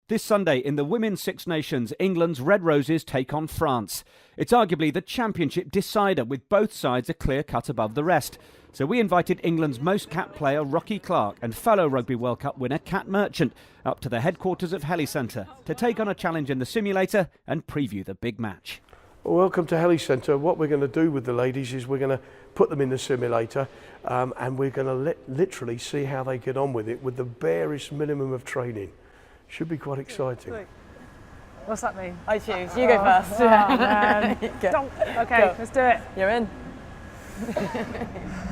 This Sunday in the Women's Six Nations, England's Red Roses take on France. It's arguably the championship decider, with both sides a clear cut above the rest. So we invited England's most capped player Rocky Clark and fellow Rugby World Cup winner Kat Merchant up to the headquarters of Heli Centre to take on a challenge in the simulator and preview the big match. Well, welcome to Heli Centre. What we're going to do with the ladies is we're going to put them in the simulator and we're going to literally see how they get on with it with the barest minimum of training. Should be quite exciting. What's that mean? I choose. You go first. Okay, let's do it. You're in.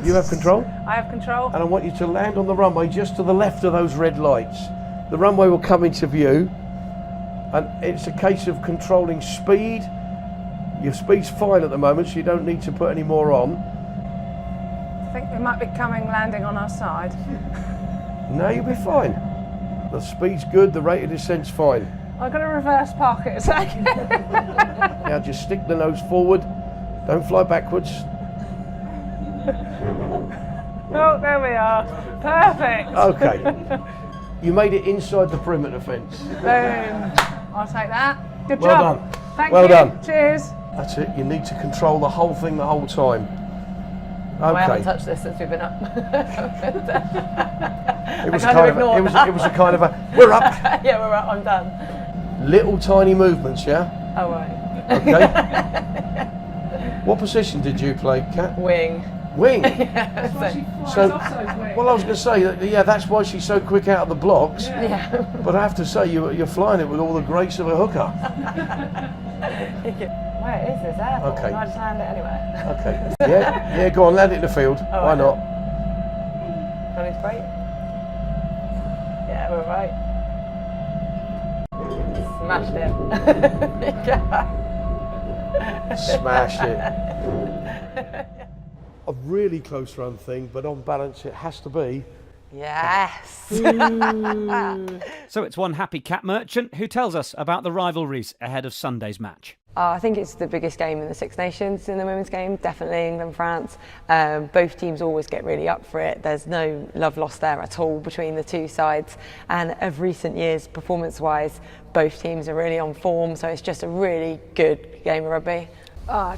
You have control? I have control. And I want you to land on the runway just to the left of those red lights. The runway will come into view and it's a case of controlling speed. Your speed's fine at the moment, so you don't need to put any more on. I think we might be landing on our side. No, you'll be fine. The speed's good, the rate of descent's fine. I'm going to reverse park it a second. Now just stick the nose forward, don't fly backwards. Oh, there we are. Perfect. Okay. You made it inside the perimeter fence. Boom. I'll take that. Good Well job. done. Thank Well you. done. Cheers. That's it, you need to control the whole thing the whole time. Okay. I haven't touched this since we've been up. It was a kind of a, we're up. Yeah, we're up, I'm done. Little tiny movements, yeah? Oh, right. Okay. What position did you play, Kat? Wing. Wing? Yeah, So, well, I was going to say, yeah, that's why she's so quick out of the blocks. yeah. But I have to say, you're flying it with all the grace of a hooker. Where is this airport? Okay. Can I just land it anywhere? Okay. Yeah, go on, land it in the field. Why right. not? Do I need to brake? Yeah, we're right. Smashed it. Smashed it. A really close run thing, but on balance, it has to be. Yes. So it's one happy Kat Merchant who tells us about the rivalries ahead of Sunday's match. I think it's the biggest game in the Six Nations in the women's game, definitely England-France. Both teams always get really up for it. There's no love lost there at all between the two sides. And of recent years, performance-wise, both teams are really on form, so it's just a really good game of rugby.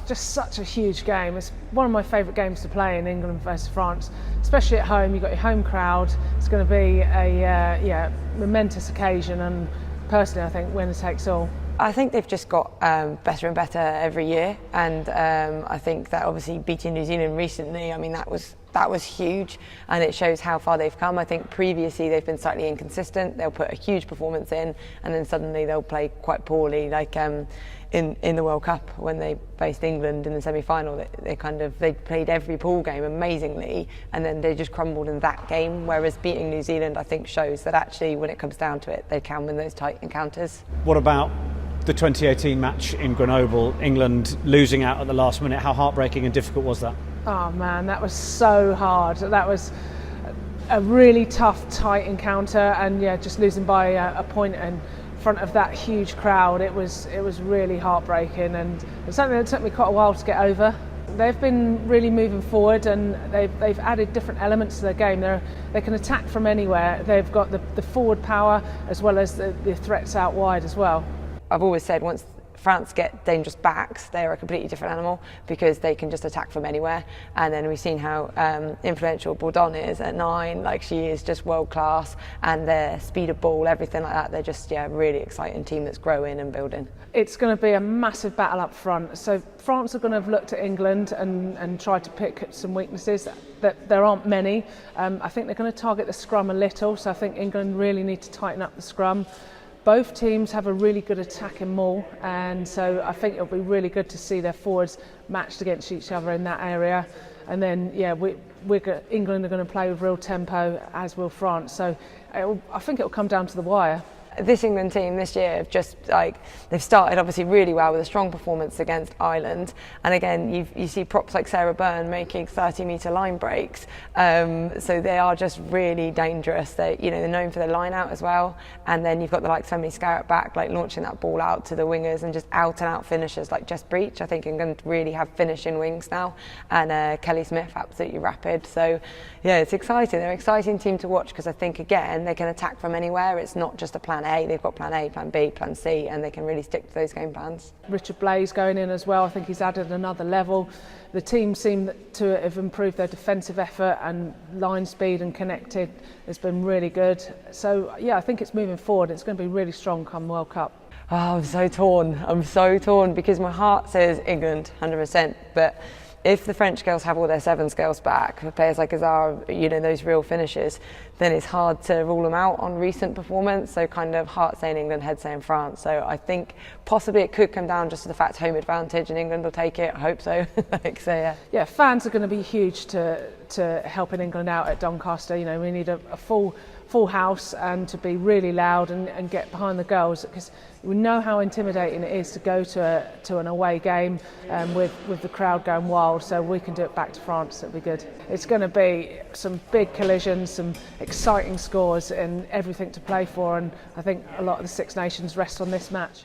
Just such a huge game. It's one of my favourite games to play in England versus France, especially at home. You've got your home crowd. It's going to be a momentous occasion, and personally I think winner takes all. I think they've just got better and better every year, and I think that obviously beating New Zealand recently, I mean that was huge, and it shows how far they've come. I think previously they've been slightly inconsistent. They'll put a huge performance in, and then suddenly they'll play quite poorly, like in the World Cup when they faced England in the semi-final. They played every pool game amazingly, and then they just crumbled in that game. Whereas beating New Zealand, I think, shows that actually when it comes down to it, they can win those tight encounters. What about the 2018 match in Grenoble, England losing out at the last minute? How heartbreaking and difficult was that? Oh man, that was so hard. That was a really tough, tight encounter, and just losing by a point in front of that huge crowd. It was really heartbreaking, and it's something that took me quite a while to get over. They've been really moving forward, and they've added different elements to their game. They can attack from anywhere. They've got the forward power as well as the threats out wide as well. I've always said once France get dangerous backs, they're a completely different animal because they can just attack from anywhere. And then we've seen how influential Bourdon is at 9, like she is just world class, and their speed of ball, everything like that. They're just a really exciting team that's growing and building. It's going to be a massive battle up front. So France are going to have looked at England and tried to pick some weaknesses. That there aren't many. I think they're going to target the scrum a little, so I think England really need to tighten up the scrum. Both teams have a really good attacking maul, and so I think it'll be really good to see their forwards matched against each other in that area. And then, England are going to play with real tempo, as will France. So I think it'll come down to the wire. This England team this year have just they've started obviously really well with a strong performance against Ireland, and again you see props like Sarah Byrne making 30-metre line breaks, so they are just really dangerous. They're known for their line out as well, and then you've got the likes of Emily Scarrett back, like launching that ball out to the wingers and just out and out finishers like Jess Breach. I think England really have finishing wings now, and Kelly Smith absolutely rapid. So yeah, it's exciting. They're an exciting team to watch because I think again they can attack from anywhere. It's not just a plan A. They've got plan A, plan B, plan C, and they can really stick to those game plans. Richard Blaze going in as well, I think he's added another level. The team seem to have improved their defensive effort, and line speed and connected has been really good. So yeah, I think it's moving forward. It's going to be really strong come World Cup. Oh, I'm so torn. I'm so torn because my heart says England, 100%. But if the French girls have all their sevens girls back, for players like Azar, you know, those real finishers, then it's hard to rule them out on recent performance. So kind of heart saying England, head saying France. So I think possibly it could come down just to the fact home advantage, and England will take it. I hope so. Yeah. Yeah, fans are going to be huge to helping England out at Doncaster. You know, we need a full house and to be really loud and get behind the girls, because we know how intimidating it is to go to an away game with the crowd going wild. So we can do it back to France. It'll be good. It's going to be some big collisions, some exciting scores, and everything to play for. And I think a lot of the Six Nations rest on this match.